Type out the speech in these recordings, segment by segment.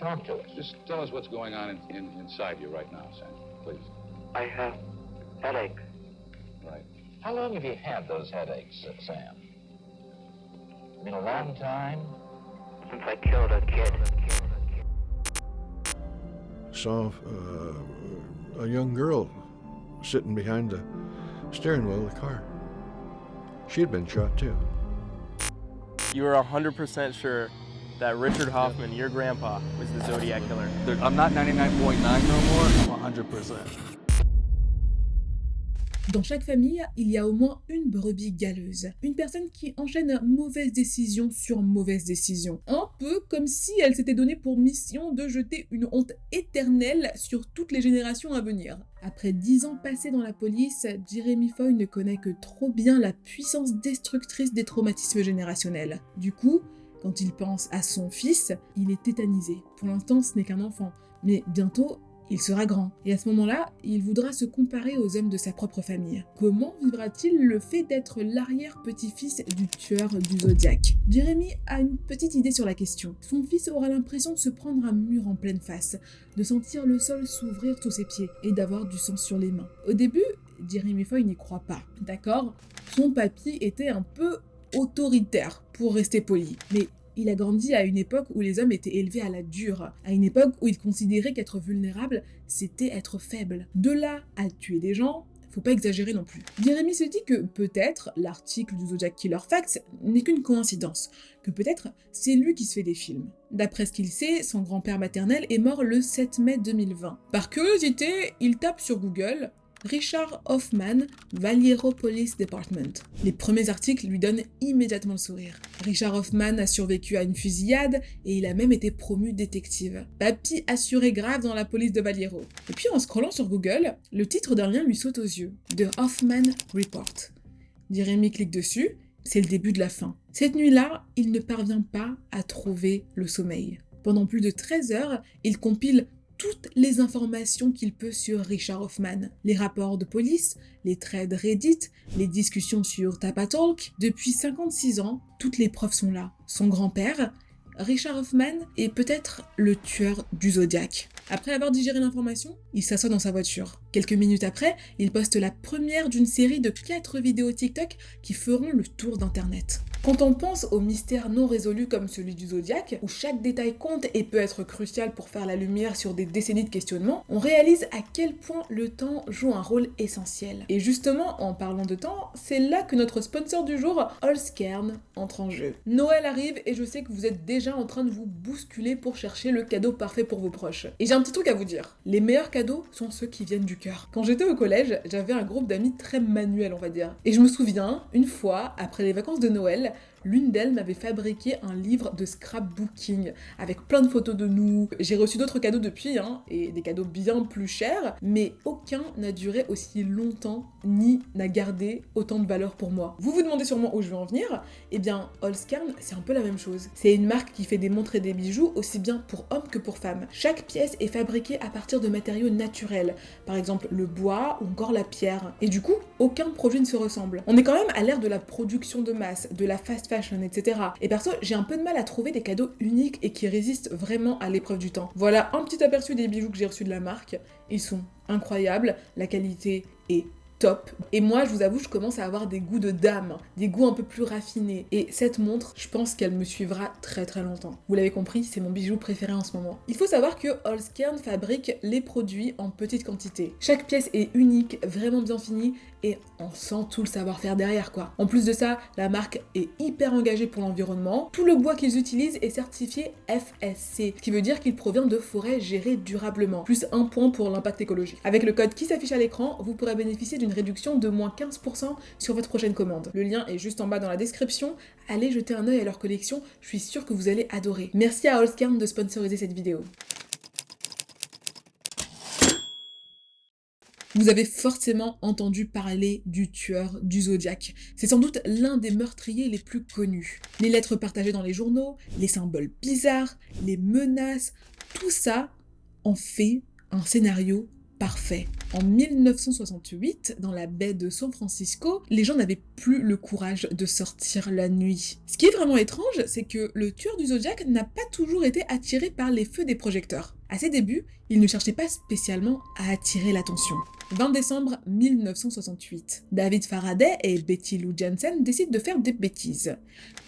Talk to us. Just tell us what's going on inside you right now, Sam, please. I have headaches. Right. How long have you had those headaches, Sam? Been a long time? Since I killed a kid. Saw a young girl sitting behind the steering wheel of the car. She had been shot too. You were 100% sure that Richard Hoffman, your grandpa, was the Zodiac killer. I'm not 99.9 no more, I'm 100%. Dans chaque famille, il y a au moins une brebis galeuse. Une personne qui enchaîne mauvaise décision sur mauvaise décision. Un peu comme si elle s'était donnée pour mission de jeter une honte éternelle sur toutes les générations à venir. Après 10 ans passés dans la police, Jeremy Foy ne connaît que trop bien la puissance destructrice des traumatismes générationnels. Du coup, quand il pense à son fils, il est tétanisé. Pour l'instant, ce n'est qu'un enfant, mais bientôt, il sera grand. Et à ce moment-là, il voudra se comparer aux hommes de sa propre famille. Comment vivra-t-il le fait d'être l'arrière-petit-fils du tueur du Zodiac? Jeremy a une petite idée sur la question. Son fils aura l'impression de se prendre un mur en pleine face, de sentir le sol s'ouvrir sous ses pieds et d'avoir du sang sur les mains. Au début, Jeremy Foy n'y croit pas. D'accord? Son papy était un peu autoritaire, pour rester poli. Mais il a grandi à une époque où les hommes étaient élevés à la dure, à une époque où ils considéraient qu'être vulnérable, c'était être faible. De là à tuer des gens, faut pas exagérer non plus. Jeremy se dit que peut-être l'article du Zodiac Killer Facts n'est qu'une coïncidence, que peut-être c'est lui qui se fait des films. D'après ce qu'il sait, son grand-père maternel est mort le 7 mai 2020. Par curiosité, il tape sur Google Richard Hoffman, Vallejo Police Department. Les premiers articles lui donnent immédiatement le sourire. Richard Hoffman a survécu à une fusillade et il a même été promu détective. Papy assuré grave dans la police de Vallejo. Et puis en scrollant sur Google, le titre d'un lien lui saute aux yeux. The Hoffman Report. Jeremy clique dessus, c'est le début de la fin. Cette nuit-là, il ne parvient pas à trouver le sommeil. Pendant plus de 13 heures, il compile toutes les informations qu'il peut sur Richard Hoffman. Les rapports de police, les threads Reddit, les discussions sur Tapatalk. Depuis 56 ans, toutes les preuves sont là. Son grand-père, Richard Hoffman, est peut-être le tueur du Zodiac. Après avoir digéré l'information, il s'assoit dans sa voiture. Quelques minutes après, il poste la première d'une série de 4 vidéos TikTok qui feront le tour d'internet. Quand on pense aux mystères non résolus comme celui du Zodiac, où chaque détail compte et peut être crucial pour faire la lumière sur des décennies de questionnements, on réalise à quel point le temps joue un rôle essentiel. Et justement, en parlant de temps, c'est là que notre sponsor du jour, Allscairn, entre en jeu. Noël arrive et je sais que vous êtes déjà en train de vous bousculer pour chercher le cadeau parfait pour vos proches. Et j'ai un petit truc à vous dire. Les meilleurs cadeaux sont ceux qui viennent du cœur. Quand j'étais au collège, j'avais un groupe d'amis très manuel, on va dire. Et je me souviens, une fois, après les vacances de Noël, l'une d'elles m'avait fabriqué un livre de scrapbooking avec plein de photos de nous. J'ai reçu d'autres cadeaux depuis, et des cadeaux bien plus chers, mais aucun n'a duré aussi longtemps ni n'a gardé autant de valeur pour moi. Vous vous demandez sûrement où je veux en venir? Eh bien, Allscairn, c'est un peu la même chose. C'est une marque qui fait des montres et des bijoux aussi bien pour hommes que pour femmes. Chaque pièce est fabriquée à partir de matériaux naturels, par exemple le bois ou encore la pierre. Et du coup, aucun produit ne se ressemble. On est quand même à l'ère de la production de masse, de la fast fashion, etc. Et perso, j'ai un peu de mal à trouver des cadeaux uniques et qui résistent vraiment à l'épreuve du temps. Voilà un petit aperçu des bijoux que j'ai reçus de la marque. Ils sont incroyables, la qualité est top. Et moi, je vous avoue, je commence à avoir des goûts de dame, des goûts un peu plus raffinés. Et cette montre, je pense qu'elle me suivra très très longtemps. Vous l'avez compris, c'est mon bijou préféré en ce moment. Il faut savoir que Allscairn fabrique les produits en petite quantité. Chaque pièce est unique, vraiment bien finie, et on sent tout le savoir-faire derrière, quoi. En plus de ça, la marque est hyper engagée pour l'environnement. Tout le bois qu'ils utilisent est certifié FSC, ce qui veut dire qu'il provient de forêts gérées durablement. Plus 1 point pour l'impact écologique. Avec le code qui s'affiche à l'écran, vous pourrez bénéficier d'une réduction de moins 15% sur votre prochaine commande. Le lien est juste en bas dans la description. Allez jeter un œil à leur collection, je suis sûre que vous allez adorer. Merci à Allscairn de sponsoriser cette vidéo. Vous avez forcément entendu parler du tueur du Zodiac. C'est sans doute l'un des meurtriers les plus connus. Les lettres partagées dans les journaux, les symboles bizarres, les menaces, tout ça en fait un scénario parfait. En 1968, dans la baie de San Francisco, les gens n'avaient plus le courage de sortir la nuit. Ce qui est vraiment étrange, c'est que le tueur du Zodiac n'a pas toujours été attiré par les feux des projecteurs. À ses débuts, il ne cherchait pas spécialement à attirer l'attention. 20 décembre 1968, David Faraday et Betty Lou Jensen décident de faire des bêtises.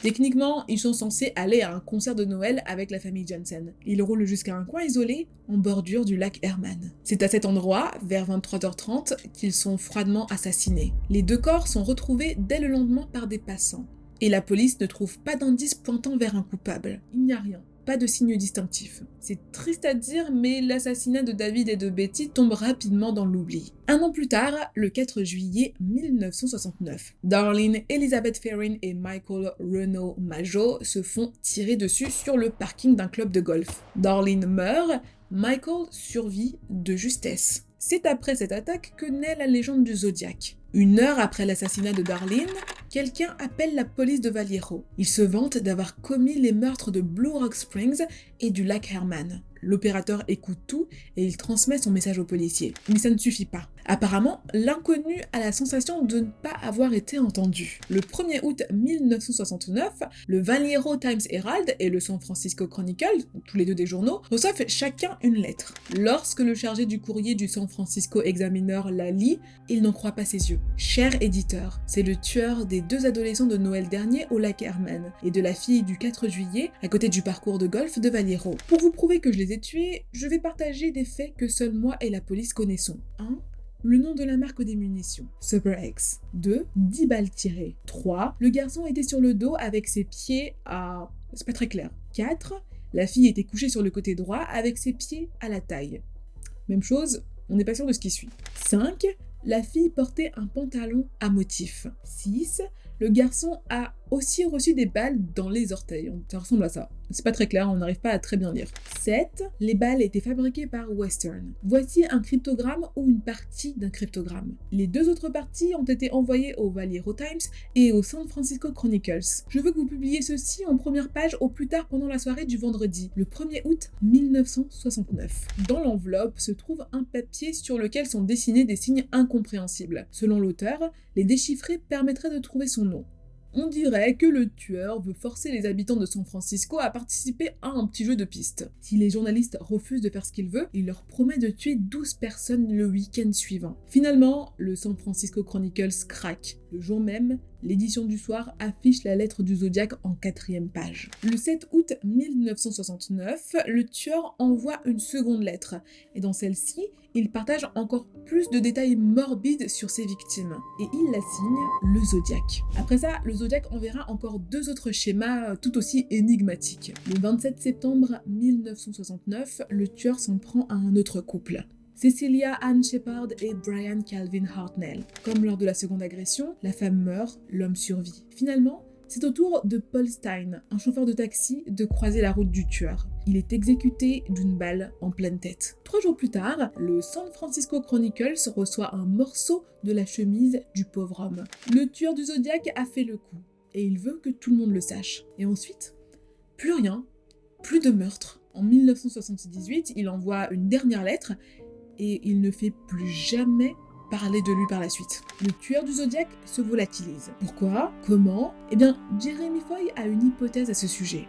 Techniquement, ils sont censés aller à un concert de Noël avec la famille Jensen. Ils roulent jusqu'à un coin isolé, en bordure du lac Herman. C'est à cet endroit, vers 23h30, qu'ils sont froidement assassinés. Les deux corps sont retrouvés dès le lendemain par des passants. Et la police ne trouve pas d'indices pointant vers un coupable. Il n'y a rien. Pas de signe distinctif. C'est triste à dire, mais l'assassinat de David et de Betty tombe rapidement dans l'oubli. Un an plus tard, le 4 juillet 1969, Darlene Elizabeth Ferrin et Michael Renaud Majo se font tirer dessus sur le parking d'un club de golf. Darlene meurt, Michael survit de justesse. C'est après cette attaque que naît la légende du Zodiac. 1 heure après l'assassinat de Darlene, quelqu'un appelle la police de Vallejo. Il se vante d'avoir commis les meurtres de Blue Rock Springs et du lac Herman. L'opérateur écoute tout et il transmet son message aux policiers. Mais ça ne suffit pas. Apparemment, l'inconnu a la sensation de ne pas avoir été entendu. Le 1er août 1969, le Vallejo Times Herald et le San Francisco Chronicle, tous les deux des journaux, reçoivent chacun une lettre. Lorsque le chargé du courrier du San Francisco Examiner la lit, il n'en croit pas ses yeux. Cher éditeur, c'est le tueur des 2 adolescents de Noël dernier au lac Herman et de la fille du 4 juillet à côté du parcours de golf de Vallejo. Pour vous prouver que je les ai tués, je vais partager des faits que seuls moi et la police connaissons. 1. Le nom de la marque des munitions, Super X. 2. 10 balles tirées. 3. Le garçon était sur le dos avec ses pieds à... c'est pas très clair. 4. La fille était couchée sur le côté droit avec ses pieds à la taille. Même chose, on n'est pas sûr de ce qui suit. 5. La fille portait un pantalon à motif. 6. Le garçon a aussi reçu des balles dans les orteils. Ça ressemble à ça. C'est pas très clair, on n'arrive pas à très bien lire. 7. Les balles étaient fabriquées par Western. Voici un cryptogramme ou une partie d'un cryptogramme. Les 2 autres parties ont été envoyées au Vallejo Times et au San Francisco Chronicles. Je veux que vous publiez ceci en première page au plus tard pendant la soirée du vendredi, le 1er août 1969. Dans l'enveloppe se trouve un papier sur lequel sont dessinés des signes incompréhensibles. Selon l'auteur, les déchiffrer permettrait de trouver son nom. On dirait que le tueur veut forcer les habitants de San Francisco à participer à un petit jeu de piste. Si les journalistes refusent de faire ce qu'il veut, il leur promet de tuer 12 personnes le week-end suivant. Finalement, le San Francisco Chronicles craque. Le jour même, l'édition du soir affiche la lettre du Zodiac en 4e page. Le 7 août 1969, le tueur envoie une seconde lettre, et dans celle-ci, il partage encore plus de détails morbides sur ses victimes, et il la signe le Zodiac. Après ça, le Zodiac enverra encore 2 autres schémas tout aussi énigmatiques. Le 27 septembre 1969, le tueur s'en prend à un autre couple. Cecilia Ann Shepard et Brian Calvin Hartnell. Comme lors de la seconde agression, la femme meurt, l'homme survit. Finalement, c'est au tour de Paul Stein, un chauffeur de taxi, de croiser la route du tueur. Il est exécuté d'une balle en pleine tête. 3 jours plus tard, le San Francisco Chronicles reçoit un morceau de la chemise du pauvre homme. Le tueur du Zodiac a fait le coup, et il veut que tout le monde le sache. Et ensuite, plus rien, plus de meurtre. En 1978, il envoie une dernière lettre, et il ne fait plus jamais parler de lui par la suite. Le tueur du Zodiac se volatilise. Pourquoi? Comment? Eh bien, Jeremy Foy a une hypothèse à ce sujet.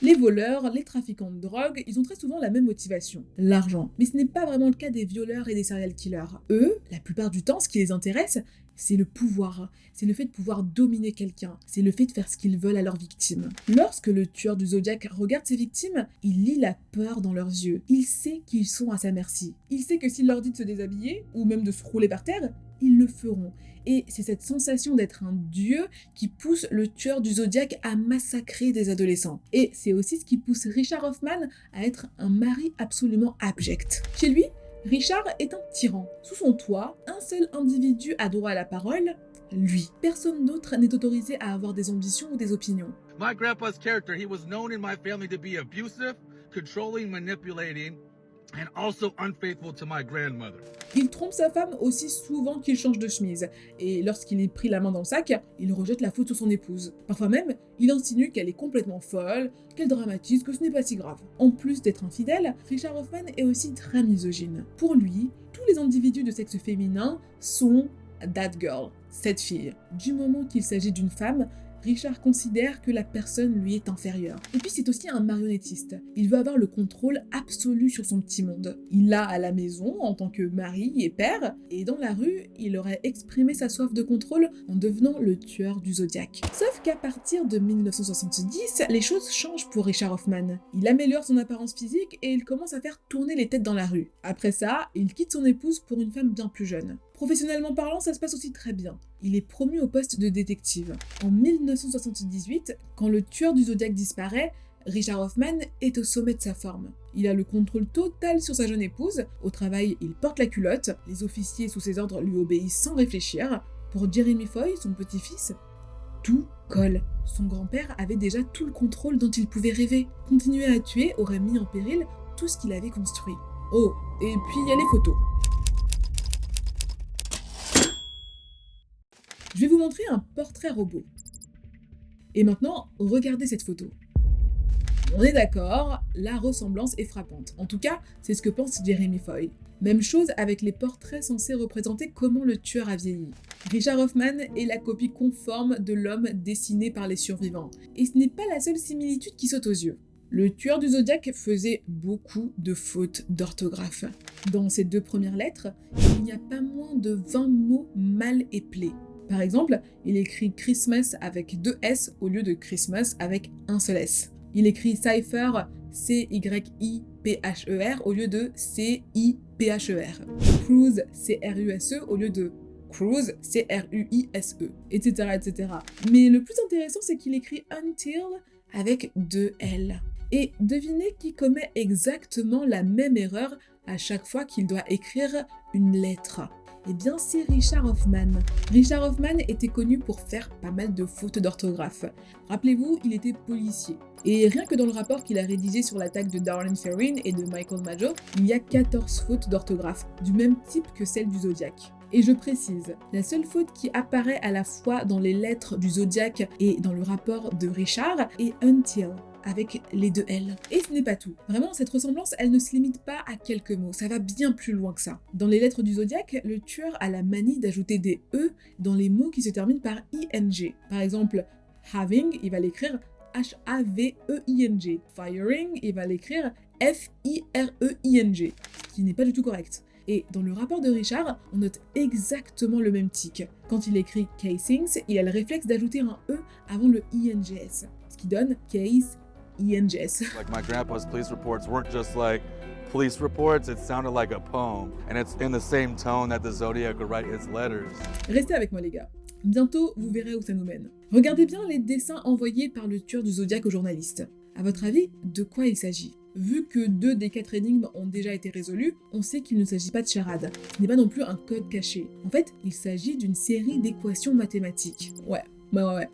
Les voleurs, les trafiquants de drogue, ils ont très souvent la même motivation, l'argent. Mais ce n'est pas vraiment le cas des violeurs et des serial killers. Eux, la plupart du temps, ce qui les intéresse, c'est le pouvoir. C'est le fait de pouvoir dominer quelqu'un. C'est le fait de faire ce qu'ils veulent à leurs victimes. Lorsque le tueur du Zodiac regarde ses victimes, il lit la peur dans leurs yeux. Il sait qu'ils sont à sa merci. Il sait que s'il leur dit de se déshabiller, ou même de se rouler par terre, ils le feront. Et c'est cette sensation d'être un dieu qui pousse le tueur du Zodiac à massacrer des adolescents. Et c'est aussi ce qui pousse Richard Hoffman à être un mari absolument abject. Chez lui, Richard est un tyran. Sous son toit, un seul individu a droit à la parole, lui. Personne d'autre n'est autorisé à avoir des ambitions ou des opinions. My grandpa's character, he was known in my family to be abusive, controlling, manipulating, and also unfaithful to my grandmother. Il trompe sa femme aussi souvent qu'il change de chemise, et lorsqu'il est pris la main dans le sac, il rejette la faute sur son épouse. Parfois même, Il insinue qu'elle est complètement folle, qu'elle dramatise, que ce n'est pas si grave. En plus d'être infidèle, Richard Hoffman est aussi très misogyne. Pour lui, tous les individus de sexe féminin sont that girl, cette fille. Du moment qu'il s'agit d'une femme, Richard considère que la personne lui est inférieure. Et puis c'est aussi un marionnettiste. Il veut avoir le contrôle absolu sur son petit monde. Il l'a à la maison en tant que mari et père, et dans la rue, il aurait exprimé sa soif de contrôle en devenant le tueur du Zodiac. Sauf qu'à partir de 1970, les choses changent pour Richard Hoffman. Il améliore son apparence physique et il commence à faire tourner les têtes dans la rue. Après ça, il quitte son épouse pour une femme bien plus jeune. Professionnellement parlant, ça se passe aussi très bien. Il est promu au poste de détective. En 1978, quand le tueur du Zodiac disparaît, Richard Hoffman est au sommet de sa forme. Il a le contrôle total sur sa jeune épouse. Au travail, il porte la culotte. Les officiers sous ses ordres lui obéissent sans réfléchir. Pour Jeremy Foy, son petit-fils, tout colle. Son grand-père avait déjà tout le contrôle dont il pouvait rêver. Continuer à tuer aurait mis en péril tout ce qu'il avait construit. Oh, et puis il y a les photos. Je vais vous montrer un portrait robot. Et maintenant, regardez cette photo. On est d'accord, la ressemblance est frappante. En tout cas, c'est ce que pense Jeremy Foy. Même chose avec les portraits censés représenter comment le tueur a vieilli. Richard Hoffman est la copie conforme de l'homme dessiné par les survivants. Et ce n'est pas la seule similitude qui saute aux yeux. Le tueur du Zodiac faisait beaucoup de fautes d'orthographe. Dans ses 2 premières lettres, il n'y a pas moins de 20 mots mal éplés. Par exemple, il écrit Christmas avec 2 S au lieu de Christmas avec un seul S. Il écrit Cypher C-Y-I-P-H-E-R au lieu de C-I-P-H-E-R. Cruise C-R-U-S-E au lieu de Cruise C-R-U-I-S-E, etc., etc. Mais le plus intéressant, c'est qu'il écrit Until avec 2 L. Et devinez qui commet exactement la même erreur à chaque fois qu'il doit écrire une lettre. Eh bien, c'est Richard Hoffman. Richard Hoffman était connu pour faire pas mal de fautes d'orthographe. Rappelez-vous, il était policier. Et rien que dans le rapport qu'il a rédigé sur l'attaque de Darlene Ferrin et de Michael Mageau, il y a 14 fautes d'orthographe, du même type que celle du Zodiac. Et je précise, la seule faute qui apparaît à la fois dans les lettres du Zodiac et dans le rapport de Richard est Until, avec les 2 L. Et ce n'est pas tout. Vraiment, cette ressemblance, elle ne se limite pas à quelques mots, ça va bien plus loin que ça. Dans les lettres du Zodiac, le tueur a la manie d'ajouter des E dans les mots qui se terminent par ING. Par exemple, having, il va l'écrire H-A-V-E-I-N-G. Firing, il va l'écrire F-I-R-E-I-N-G, ce qui n'est pas du tout correct. Et dans le rapport de Richard, on note exactement le même tic. Quand il écrit casings, il a le réflexe d'ajouter un E avant le INGS, ce qui donne case INGS. Like my grandpa's police reports weren't just like police reports, it sounded like a poem. And it's in the same tone that the Zodiac would write his letters. Restez avec moi les gars. Bientôt, vous verrez où ça nous mène. Regardez bien les dessins envoyés par le tueur du Zodiac aux journalistes. À votre avis, de quoi il s'agit ? Vu que 2 des 4 énigmes ont déjà été résolues, on sait qu'il ne s'agit pas de charade. Ce n'est pas non plus un code caché. En fait, il s'agit d'une série d'équations mathématiques. Ouais.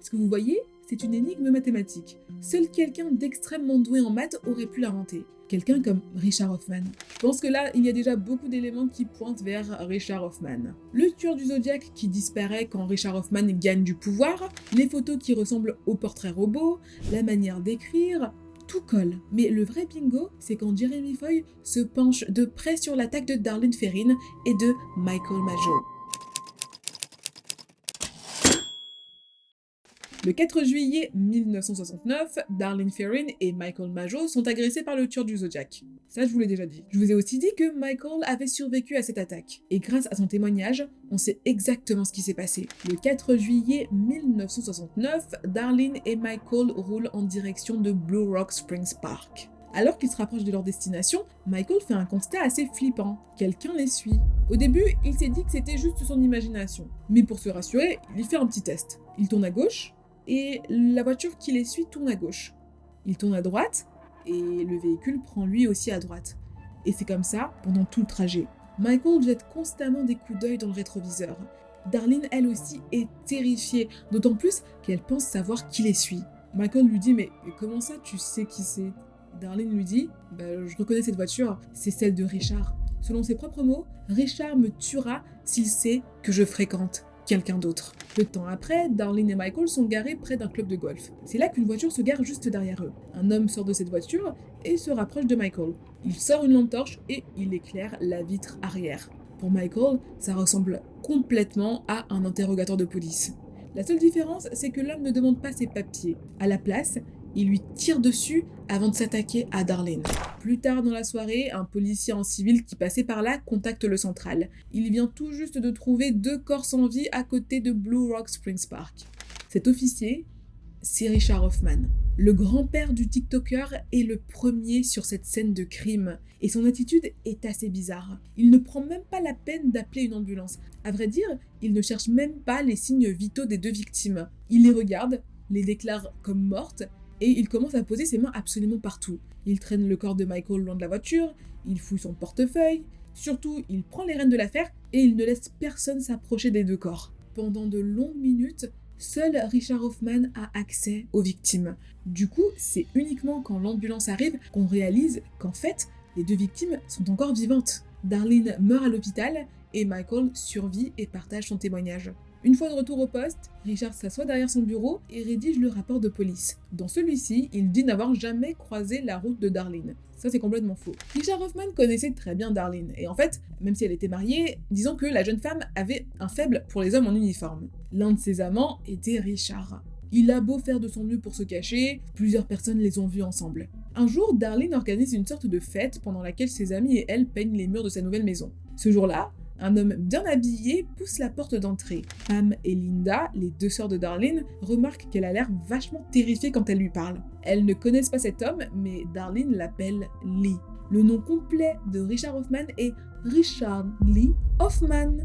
Ce que vous voyez, c'est une énigme mathématique. Seul quelqu'un d'extrêmement doué en maths aurait pu l'inventer. Quelqu'un comme Richard Hoffman. Je pense que là, il y a déjà beaucoup d'éléments qui pointent vers Richard Hoffman. Le tueur du Zodiac qui disparaît quand Richard Hoffman gagne du pouvoir, les photos qui ressemblent au portrait robot, la manière d'écrire, tout colle. Mais le vrai bingo, c'est quand Jeremy Foy se penche de près sur l'attaque de Darlene Ferrin et de Michael Mageau. Le 4 juillet 1969, Darlene Ferrin et Michael Mageau sont agressés par le tueur du Zodiac. Ça, je vous l'ai déjà dit. Je vous ai aussi dit que Michael avait survécu à cette attaque. Et grâce à son témoignage, on sait exactement ce qui s'est passé. Le 4 juillet 1969, Darlene et Michael roulent en direction de Blue Rock Springs Park. Alors qu'ils se rapprochent de leur destination, Michael fait un constat assez flippant. Quelqu'un les suit. Au début, il s'est dit que c'était juste son imagination. Mais pour se rassurer, il fait un petit test. Il tourne à gauche, et la voiture qui les suit tourne à gauche. Il tourne à droite, et le véhicule prend lui aussi à droite. Et c'est comme ça pendant tout le trajet. Michael jette constamment des coups d'œil dans le rétroviseur. Darlene, elle aussi, est terrifiée, d'autant plus qu'elle pense savoir qui les suit. Michael lui dit « Mais comment ça, tu sais qui c'est ?» Darlene lui dit « Je reconnais cette voiture, c'est celle de Richard. » Selon ses propres mots, « Richard me tuera s'il sait que je fréquente quelqu'un d'autre. Peu de temps après, Darlene et Michael sont garés près d'un club de golf. C'est là qu'une voiture se gare juste derrière eux. Un homme sort de cette voiture et se rapproche de Michael. Il sort une lampe torche et il éclaire la vitre arrière. Pour Michael, ça ressemble complètement à un interrogatoire de police. La seule différence, c'est que l'homme ne demande pas ses papiers. À la place, il lui tire dessus avant de s'attaquer à Darlene. Plus tard dans la soirée, un policier en civil qui passait par là contacte le central. Il vient tout juste de trouver 2 corps sans vie à côté de Blue Rock Springs Park. Cet officier, c'est Richard Hoffman. Le grand-père du TikToker est le premier sur cette scène de crime et son attitude est assez bizarre. Il ne prend même pas la peine d'appeler une ambulance. À vrai dire, il ne cherche même pas les signes vitaux des 2 victimes. Il les regarde, les déclare comme mortes et il commence à poser ses mains absolument partout. Il traîne le corps de Michael loin de la voiture, il fouille son portefeuille, surtout il prend les rênes de l'affaire et il ne laisse personne s'approcher des 2 corps. Pendant de longues minutes, seul Richard Hoffman a accès aux victimes. Du coup, c'est uniquement quand l'ambulance arrive qu'on réalise qu'en fait, les 2 victimes sont encore vivantes. Darlene meurt à l'hôpital et Michael survit et partage son témoignage. Une fois de retour au poste, Richard s'assoit derrière son bureau et rédige le rapport de police. Dans celui-ci, il dit n'avoir jamais croisé la route de Darlene. Ça, c'est complètement faux. Richard Hoffman connaissait très bien Darlene, et en fait, même si elle était mariée, disons que la jeune femme avait un faible pour les hommes en uniforme. L'un de ses amants était Richard. Il a beau faire de son mieux pour se cacher, plusieurs personnes les ont vus ensemble. Un jour, Darlene organise une sorte de fête pendant laquelle ses amis et elle peignent les murs de sa nouvelle maison. Ce jour-là, un homme bien habillé pousse la porte d'entrée. Pam et Linda, les 2 sœurs de Darlene, remarquent qu'elle a l'air vachement terrifiée quand elle lui parle. Elles ne connaissent pas cet homme, mais Darlene l'appelle Lee. Le nom complet de Richard Hoffman est Richard Lee Hoffman.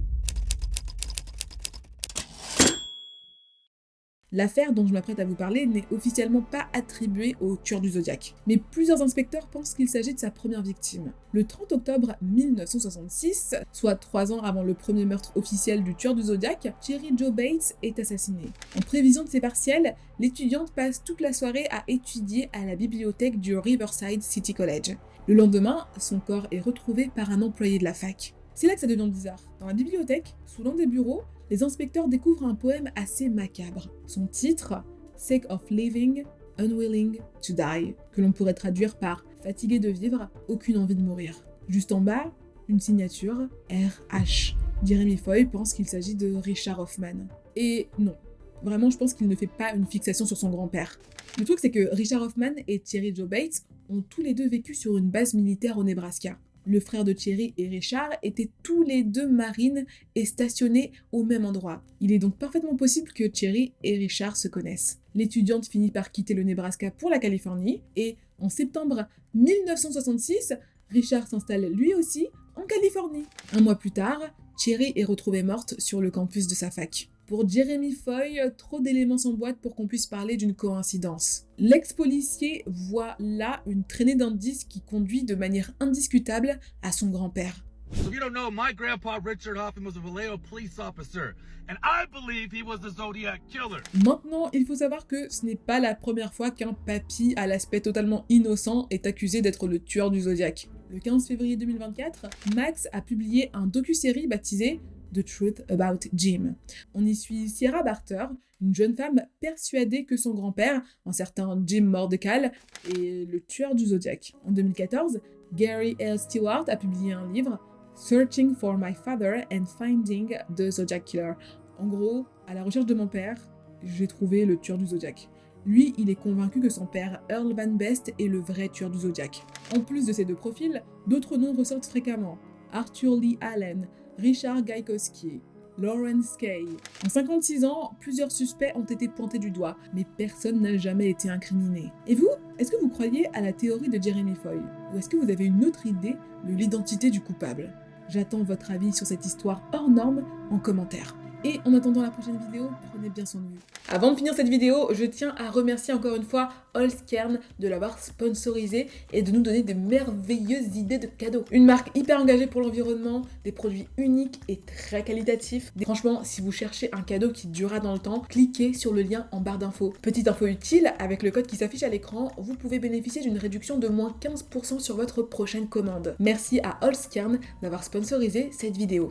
L'affaire dont je m'apprête à vous parler n'est officiellement pas attribuée au tueur du Zodiac, mais plusieurs inspecteurs pensent qu'il s'agit de sa première victime. Le 30 octobre 1966, soit 3 ans avant le premier meurtre officiel du tueur du Zodiac, Cherry Jo Bates est assassinée. En prévision de ses partiels, l'étudiante passe toute la soirée à étudier à la bibliothèque du Riverside City College. Le lendemain, son corps est retrouvé par un employé de la fac. C'est là que ça devient bizarre. Dans la bibliothèque, sous l'un des bureaux, les inspecteurs découvrent un poème assez macabre. Son titre, Sake of Living, Unwilling to Die, que l'on pourrait traduire par Fatigué de vivre, aucune envie de mourir. Juste en bas, une signature, RH. Jeremy Foy pense qu'il s'agit de Richard Hoffman. Et non, vraiment je pense qu'il ne fait pas une fixation sur son grand-père. Le truc c'est que Richard Hoffman et Cherry Jo Bates ont tous les 2 vécu sur une base militaire au Nebraska. Le frère de Cherry et Richard étaient tous les 2 marines et stationnés au même endroit. Il est donc parfaitement possible que Cherry et Richard se connaissent. L'étudiante finit par quitter le Nebraska pour la Californie et en septembre 1966, Richard s'installe lui aussi en Californie. 1 mois plus tard, Cherry est retrouvée morte sur le campus de sa fac. Pour Jeremy Foy, trop d'éléments s'emboîtent pour qu'on puisse parler d'une coïncidence. L'ex-policier voit là une traînée d'indices qui conduit de manière indiscutable à son grand-père. So if you don't know, my grandpa Richard Hoffman was a Vallejo police officer, and I believe he was the Zodiac killer. Maintenant, il faut savoir que ce n'est pas la première fois qu'un papy à l'aspect totalement innocent est accusé d'être le tueur du Zodiac. Le 15 février 2024, Max a publié un docu-série baptisé The Truth About Jim. On y suit Sierra Barter, une jeune femme persuadée que son grand-père, un certain Jim Mordecai, est le tueur du Zodiac. En 2014, Gary L. Stewart a publié un livre, Searching for My Father and Finding the Zodiac Killer. En gros, à la recherche de mon père, j'ai trouvé le tueur du Zodiac. Lui, il est convaincu que son père, Earl Van Best, est le vrai tueur du Zodiac. En plus de ces 2 profils, d'autres noms ressortent fréquemment. Arthur Lee Allen, Richard Gaikowski, Lawrence Kay. En 56 ans, plusieurs suspects ont été pointés du doigt, mais personne n'a jamais été incriminé. Et vous, est-ce que vous croyez à la théorie de Jeremy Foy? Ou est-ce que vous avez une autre idée de l'identité du coupable? J'attends votre avis sur cette histoire hors norme en commentaire. Et en attendant la prochaine vidéo, prenez bien soin de vous. Avant de finir cette vidéo, je tiens à remercier encore une fois Holzkern de l'avoir sponsorisé et de nous donner de merveilleuses idées de cadeaux. Une marque hyper engagée pour l'environnement, des produits uniques et très qualitatifs. Franchement, si vous cherchez un cadeau qui durera dans le temps, cliquez sur le lien en barre d'infos. Petite info utile, avec le code qui s'affiche à l'écran, vous pouvez bénéficier d'une réduction de moins 15% sur votre prochaine commande. Merci à Holzkern d'avoir sponsorisé cette vidéo.